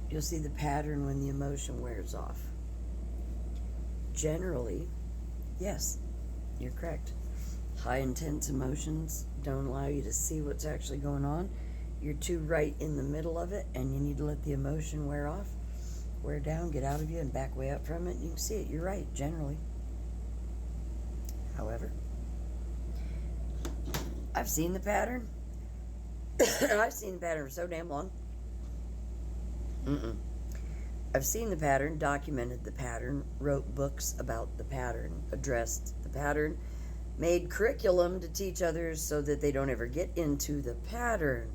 You'll see the pattern when the emotion wears off. Generally, yes, you're correct. High intense emotions don't allow you to see what's actually going on. You're too right in the middle of it, and you need to let the emotion wear off, wear down, get out of you, and back way up from it. You can see it. You're right, generally. However, I've seen the pattern. I've seen the pattern for so damn long. I've seen the pattern, documented the pattern, wrote books about the pattern, addressed the pattern, made curriculum to teach others so that they don't ever get into the pattern.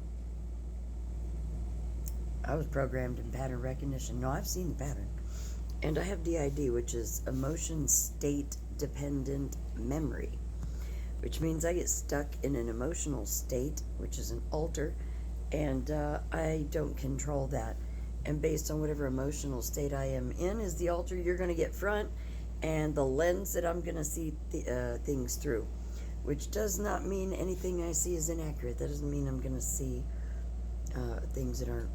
I was programmed in pattern recognition. No, I've seen the pattern. And I have DID, which is emotion state dependent memory, which means I get stuck in an emotional state, which is an alter, and I don't control that. And based on whatever emotional state I am in is the alter you're going to get front, and the lens that I'm going to see things through, which does not mean anything I see is inaccurate. That doesn't mean I'm going to see things that aren't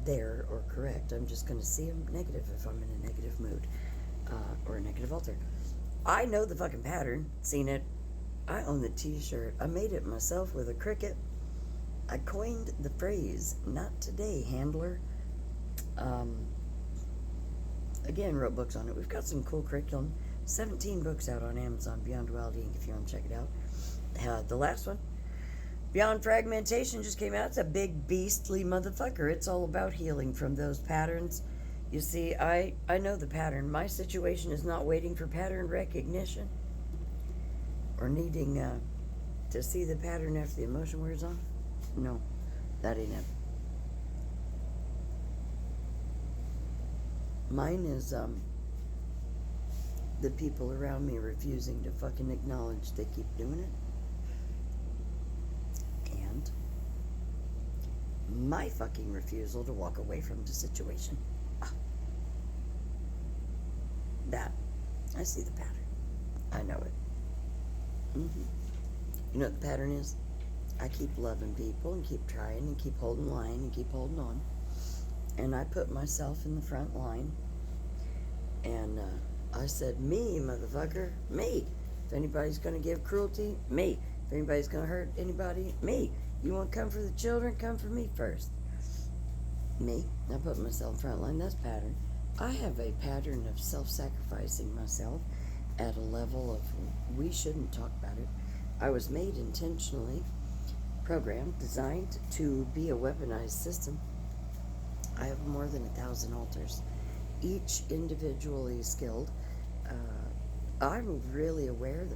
there or correct. I'm just going to see them negative if I'm in a negative mood or a negative alter. I know the fucking pattern, seen it. I own the t-shirt. I made it myself with a Cricut. I coined the phrase, not today, handler. Again, wrote books on it. We've got some cool curriculum. 17 books out on Amazon, Beyond Duality Inc., if you want to check it out. The last one, Beyond Fragmentation, just came out. It's a big beastly motherfucker. It's all about healing from those patterns. You see, I know the pattern. My situation is not waiting for pattern recognition or needing to see the pattern after the emotion wears off. No, that ain't it. Mine is the people around me refusing to fucking acknowledge they keep doing it. And my fucking refusal to walk away from the situation. That. I see the pattern. I know it. You know what the pattern is? I keep loving people and keep trying and keep holding line and keep holding on. And I put myself in the front line. And I said, me, motherfucker, me. If anybody's going to give cruelty, me. If anybody's going to hurt anybody, me. You want to come for the children, come for me first. Me. I put myself in front line. That's pattern. I have a pattern of self-sacrificing myself at a level of we shouldn't talk about it. I was made intentionally, programmed, designed to be a weaponized system. I have more than 1,000 altars, each individually skilled. I'm really aware of the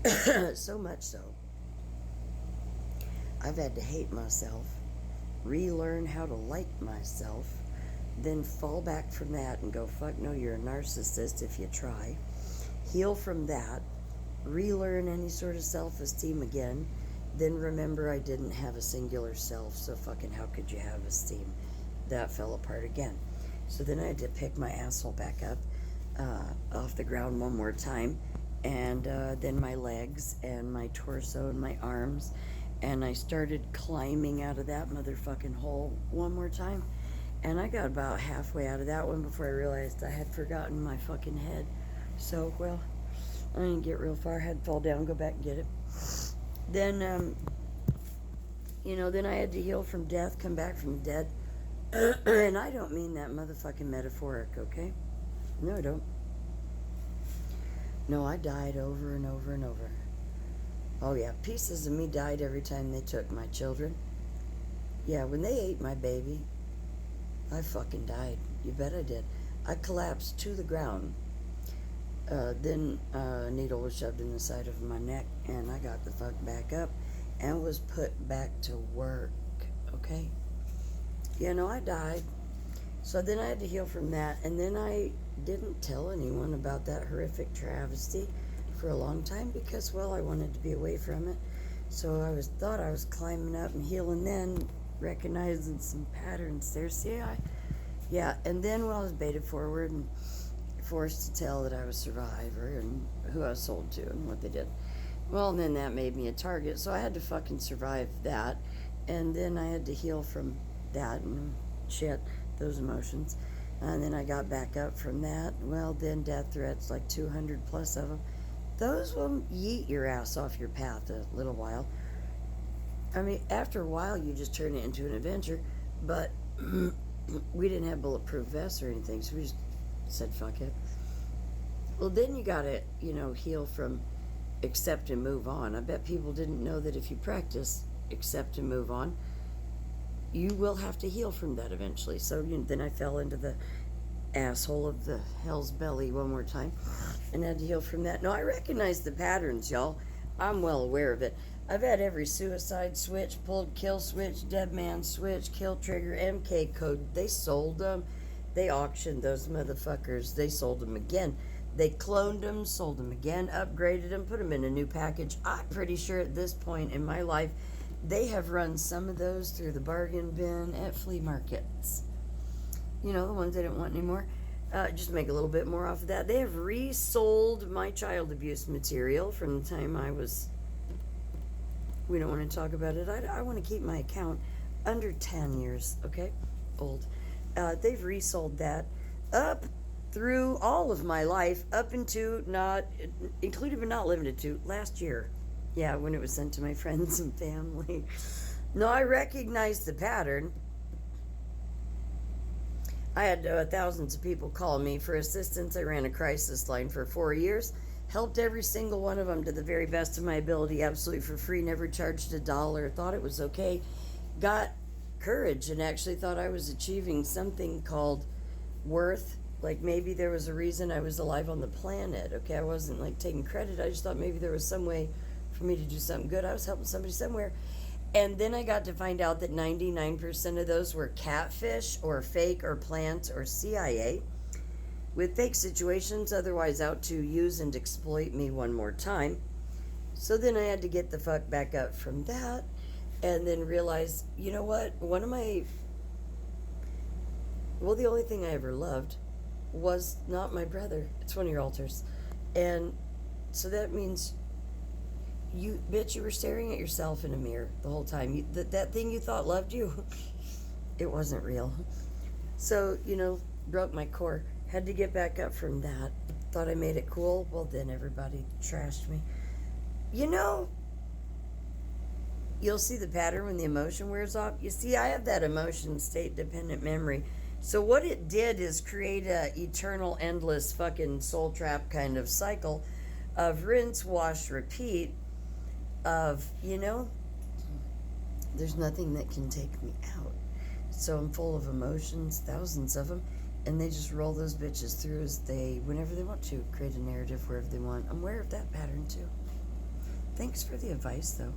pattern. So much so, I've had to hate myself, relearn how to like myself, then fall back from that and go, fuck no, you're a narcissist if you try. Heal from that, relearn any sort of self-esteem again, then remember I didn't have a singular self, so fucking how could you have esteem? That fell apart again. So then I had to pick my asshole back up off the ground one more time, and then my legs and my torso and my arms, and I started climbing out of that motherfucking hole one more time, and I got about halfway out of that one before I realized I had forgotten my fucking head. So, well, I didn't get real far. I had to fall down, go back and get it. Then, then I had to heal from death, come back from the dead. And I don't mean that motherfucking metaphoric, okay? No, I don't. No, I died over and over and over. Oh, yeah, pieces of me died every time they took my children. Yeah, when they ate my baby, I fucking died. You bet I did. I collapsed to the ground. Then a needle was shoved in the side of my neck, and I got the fuck back up and was put back to work, okay? I died. So then I had to heal from that, and then I didn't tell anyone about that horrific travesty for a long time because, well, I wanted to be away from it. So I thought I was climbing up and healing then, recognizing some patterns there. Yeah, and then I was baited forward and forced to tell that I was a survivor and who I was sold to and what they did. Well, then that made me a target, so I had to fucking survive that, and then I had to heal from that and shit, those emotions. And then I got back up from that. Well, then death threats, like 200 plus of them. Those will yeet your ass off your path a little while. I mean, after a while, you just turn it into an adventure. But we didn't have bulletproof vests or anything, so we just said, fuck it. Well, then you gotta, heal from accept and move on. I bet people didn't know that if you practice accept and move on, you will have to heal from that eventually. So then I fell into the asshole of the hell's belly one more time and had to heal from that. No, I recognize the patterns, y'all. I'm well aware of it. I've had every suicide switch, pulled kill switch, dead man switch, kill trigger, MK code. They sold them. They auctioned those motherfuckers. They sold them again. They cloned them, sold them again, upgraded them, put them in a new package. I'm pretty sure at this point in my life, they have run some of those through the bargain bin at flea markets. The ones I didn't want anymore. Just make a little bit more off of that. They have resold my child abuse material from the time I was... We don't want to talk about it. I want to keep my account under 10 years, okay? Old. They've resold that up through all of my life, up into including but not limited to last year. Yeah, when it was sent to my friends and family. No, I recognize the pattern. I had thousands of people call me for assistance. I ran a crisis line for 4 years. Helped every single one of them to the very best of my ability, absolutely for free, never charged $1, thought it was okay. Got courage and actually thought I was achieving something called worth. Like maybe there was a reason I was alive on the planet. Okay, I wasn't like taking credit. I just thought maybe there was some way for me to do something good. I was helping somebody somewhere. And then I got to find out that 99% of those were catfish or fake or plant or CIA with fake situations, otherwise out to use and exploit me one more time. So then I had to get the fuck back up from that and then realize, you know what? The only thing I ever loved was not my brother. It's one of your altars. And so that means you were staring at yourself in a mirror the whole time. That thing you thought loved you, it wasn't real. So, broke my core. Had to get back up from that. Thought I made it cool. Well, then everybody trashed me. You'll see the pattern when the emotion wears off. You see, I have that emotion state dependent memory. So what it did is create a eternal, endless fucking soul trap kind of cycle of rinse, wash, repeat of, there's nothing that can take me out. So I'm full of emotions, thousands of them, and they just roll those bitches through whenever they want to, create a narrative wherever they want. I'm aware of that pattern too. Thanks for the advice, though.